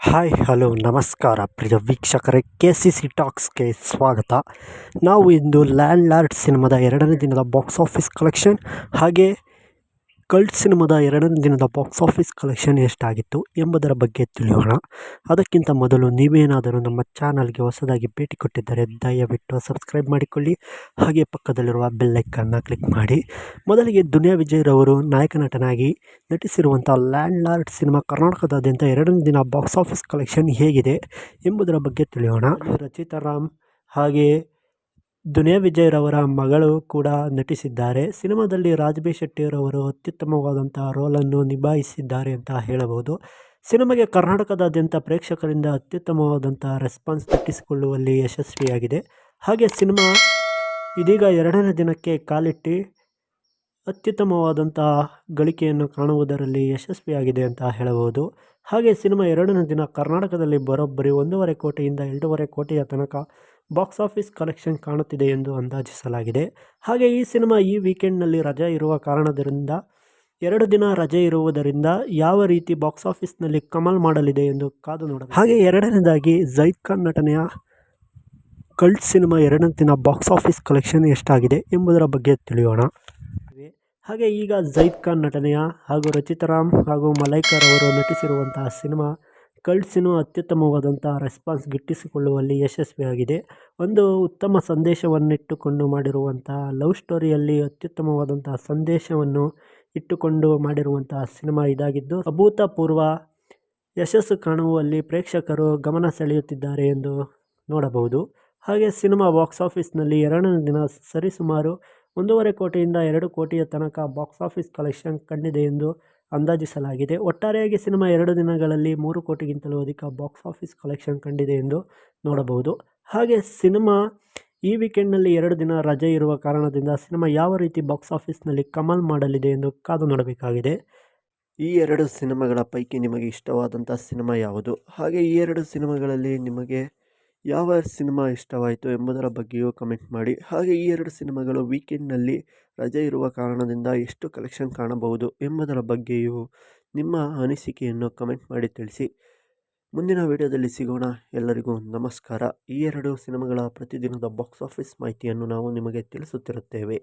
Hi hello ನಮಸ್ಕಾರ ಪ್ರಿಯ ವೀಕ್ಷಕರೇ, KCC ಟಾಕ್ಸ್ಗೆ ಸ್ವಾಗತ. ನಾವು ಇಂದು ಲ್ಯಾಂಡ್ ಲಾರ್ಡ್ ಸಿನಿಮಾದ 2ನೇ ದಿನದ ಬಾಕ್ಸ್ ಆಫೀಸ್ ಕಲೆಕ್ಷನ್ ಹಾಗೆ ಕಲ್ಟ್ ಸಿನಿಮಾದ 2ನೇ ದಿನದ ಬಾಕ್ಸ್ ಆಫೀಸ್ ಕಲೆಕ್ಷನ್ ಎಷ್ಟಾಗಿತ್ತು ಎಂಬುದರ ಬಗ್ಗೆ ತಿಳಿಯೋಣ. ಅದಕ್ಕಿಂತ ಮೊದಲು ನೀವೇನಾದರೂ ನಮ್ಮ ಚಾನಲ್ಗೆ ಹೊಸದಾಗಿ ಭೇಟಿ ಕೊಟ್ಟಿದ್ದರೆ ದಯವಿಟ್ಟು ಸಬ್ಸ್ಕ್ರೈಬ್ ಮಾಡಿಕೊಳ್ಳಿ, ಹಾಗೆ ಪಕ್ಕದಲ್ಲಿರುವ ಬೆಲ್ ಐಕಾನ್ನ ಕ್ಲಿಕ್ ಮಾಡಿ. ಮೊದಲಿಗೆ ದುನಿಯಾ ವಿಜಯ್ ರವರು ನಾಯಕ ನಟನಾಗಿ ನಟಿಸಿರುವಂಥ ಲ್ಯಾಂಡ್ ಲಾರ್ಡ್ ಸಿನಿಮಾ ಕರ್ನಾಟಕದಾದ್ಯಂತ 2ನೇ ದಿನ ಬಾಕ್ಸ್ ಆಫೀಸ್ ಕಲೆಕ್ಷನ್ ಹೇಗಿದೆ ಎಂಬುದರ ಬಗ್ಗೆ ತಿಳಿಯೋಣ. ರಚಿತಾ ರಾಮ್ ಹಾಗೆ ದುನಿಯಾ ವಿಜಯ್ ರವರ ಮಗಳು ಕೂಡ ನಟಿಸಿದ್ದಾರೆ. ಸಿನಿಮಾದಲ್ಲಿ ರಾಜಬಿ ಶೆಟ್ಟಿರವರು ಅತ್ಯುತ್ತಮವಾದಂಥ ರೋಲನ್ನು ನಿಭಾಯಿಸಿದ್ದಾರೆ ಅಂತ ಹೇಳಬಹುದು. ಸಿನಿಮಾಗೆ ಕರ್ನಾಟಕದಾದ್ಯಂತ ಪ್ರೇಕ್ಷಕರಿಂದ ಅತ್ಯುತ್ತಮವಾದಂಥ ರೆಸ್ಪಾನ್ಸ್ ಗಿಟ್ಟಿಸಿಕೊಳ್ಳುವಲ್ಲಿ ಯಶಸ್ವಿಯಾಗಿದೆ. ಹಾಗೆ ಸಿನಿಮಾ ಇದೀಗ 2ನೇ ದಿನಕ್ಕೆ ಕಾಲಿಟ್ಟು ಅತ್ಯುತ್ತಮವಾದಂಥ ಗಳಿಕೆಯನ್ನು ಕಾಣುವುದರಲ್ಲಿ ಯಶಸ್ವಿಯಾಗಿದೆ ಅಂತ ಹೇಳಬಹುದು. ಹಾಗೆ ಸಿನಿಮಾ 2ನೇ ದಿನ ಕರ್ನಾಟಕದಲ್ಲಿ ಬರೋಬ್ಬರಿ 1.5 ಕೋಟಿಯಿಂದ 2.5 ಕೋಟಿಯ ತನಕ ಬಾಕ್ಸ್ ಆಫೀಸ್ ಕಲೆಕ್ಷನ್ ಕಾಣುತ್ತಿದೆ ಎಂದು ಅಂದಾಜಿಸಲಾಗಿದೆ. ಹಾಗೆ ಈ ಸಿನಿಮಾ ಈ ವೀಕೆಂಡ್ನಲ್ಲಿ ರಜೆ ಇರುವ ಕಾರಣದಿಂದ 2 ದಿನ ರಜೆ ಇರುವುದರಿಂದ ಯಾವ ರೀತಿ ಬಾಕ್ಸ್ ಆಫೀಸ್ನಲ್ಲಿ ಕಮಾಲ್ ಮಾಡಲಿದೆ ಎಂದು ಕಾದು ನೋಡಬೇಕು. ಹಾಗೆ ಎರಡನೇದಾಗಿ ಜೈದ್ ಖಾನ್ ನಟನೆಯ ಕಲ್ಟ್ ಸಿನಿಮಾ 2ನೇ ದಿನ ಬಾಕ್ಸ್ ಆಫೀಸ್ ಕಲೆಕ್ಷನ್ ಎಷ್ಟಾಗಿದೆ ಎಂಬುದರ ಬಗ್ಗೆ ತಿಳಿಯೋಣ. ಹಾಗೆ ಈಗ ಜೈದ್ ಖಾನ್ ನಟನೆಯ ಹಾಗೂ ರಚಿತಾ ರಾಮ್ ಹಾಗೂ ಮಲೈಕರ್ ಅವರು ನಟಿಸಿರುವಂತಹ ಸಿನಿಮಾ ಕಲ್ಟ್ ಸಿನಿಮಾ ಅತ್ಯುತ್ತಮವಾದಂಥ ರೆಸ್ಪಾನ್ಸ್ ಗಿಟ್ಟಿಸಿಕೊಳ್ಳುವಲ್ಲಿ ಯಶಸ್ವಿಯಾಗಿದೆ. ಒಂದು ಉತ್ತಮ ಸಂದೇಶವನ್ನಿಟ್ಟುಕೊಂಡು ಮಾಡಿರುವಂತಹ ಲವ್ ಸ್ಟೋರಿಯಲ್ಲಿ ಅತ್ಯುತ್ತಮವಾದಂತಹ ಸಂದೇಶವನ್ನು ಇಟ್ಟುಕೊಂಡು ಮಾಡಿರುವಂತಹ ಸಿನಿಮಾ ಇದಾಗಿದ್ದು ಅಭೂತಪೂರ್ವ ಯಶಸ್ಸು ಕಾಣುವಲ್ಲಿ ಪ್ರೇಕ್ಷಕರು ಗಮನ ಸೆಳೆಯುತ್ತಿದ್ದಾರೆ ಎಂದು ನೋಡಬಹುದು. ಹಾಗೆ ಸಿನಿಮಾ ಬಾಕ್ಸ್ ಆಫೀಸ್ನಲ್ಲಿ 2ನೇ ದಿನ ಸರಿಸುಮಾರು 1.5 ಕೋಟಿಯಿಂದ 2 ಕೋಟಿಯ ತನಕ ಬಾಕ್ಸ್ ಆಫೀಸ್ ಕಲೆಕ್ಷನ್ ಕಂಡಿದೆ ಎಂದು ಅಂದಾಜಿಸಲಾಗಿದೆ. ಒಟ್ಟಾರೆಯಾಗಿ ಸಿನಿಮಾ 2 ದಿನಗಳಲ್ಲಿ 3 ಕೋಟಿಗಿಂತಲೂ ಅಧಿಕ ಬಾಕ್ಸ್ ಆಫೀಸ್ ಕಲೆಕ್ಷನ್ ಕಂಡಿದೆ ಎಂದು ನೋಡಬಹುದು. ಹಾಗೆ ಸಿನಿಮಾ ಈ ವೀಕೆಂಡ್ನಲ್ಲಿ 2 ದಿನ ರಜೆ ಇರುವ ಕಾರಣದಿಂದ ಸಿನಿಮಾ ಯಾವ ರೀತಿ ಬಾಕ್ಸ್ ಆಫೀಸ್ನಲ್ಲಿ ಕಮಾಲ್ ಮಾಡಲಿದೆ ಎಂದು ಕಾದು ನೋಡಬೇಕಾಗಿದೆ. ಈ 2 ಸಿನಿಮಾಗಳ ಪೈಕಿ ನಿಮಗೆ ಇಷ್ಟವಾದಂಥ ಸಿನಿಮಾ ಯಾವುದು? ಹಾಗೆ ಈ 2 ಸಿನಿಮಾಗಳಲ್ಲಿ ನಿಮಗೆ ಯಾವ ಸಿನಿಮಾ ಇಷ್ಟವಾಯಿತು ಎಂಬುದರ ಬಗ್ಗೆಯೂ ಕಮೆಂಟ್ ಮಾಡಿ. ಹಾಗೆ ಈ 2 ಸಿನಿಮಾಗಳು ವೀಕೆಂಡ್ನಲ್ಲಿ ರಜೆ ಇರುವ ಕಾರಣದಿಂದ ಎಷ್ಟು ಕಲೆಕ್ಷನ್ ಕಾಣಬಹುದು ಎಂಬುದರ ಬಗ್ಗೆಯೂ ನಿಮ್ಮ ಅನಿಸಿಕೆಯನ್ನು ಕಮೆಂಟ್ ಮಾಡಿ ತಿಳಿಸಿ. ಮುಂದಿನ ವಿಡಿಯೋದಲ್ಲಿ ಸಿಗೋಣ. ಎಲ್ಲರಿಗೂ ನಮಸ್ಕಾರ. ಈ 2 ಸಿನಿಮಾಗಳ ಪ್ರತಿದಿನದ ಬಾಕ್ಸ್ ಆಫೀಸ್ ಮಾಹಿತಿಯನ್ನು ನಾವು ನಿಮಗೆ ತಿಳಿಸುತ್ತಿರುತ್ತೇವೆ.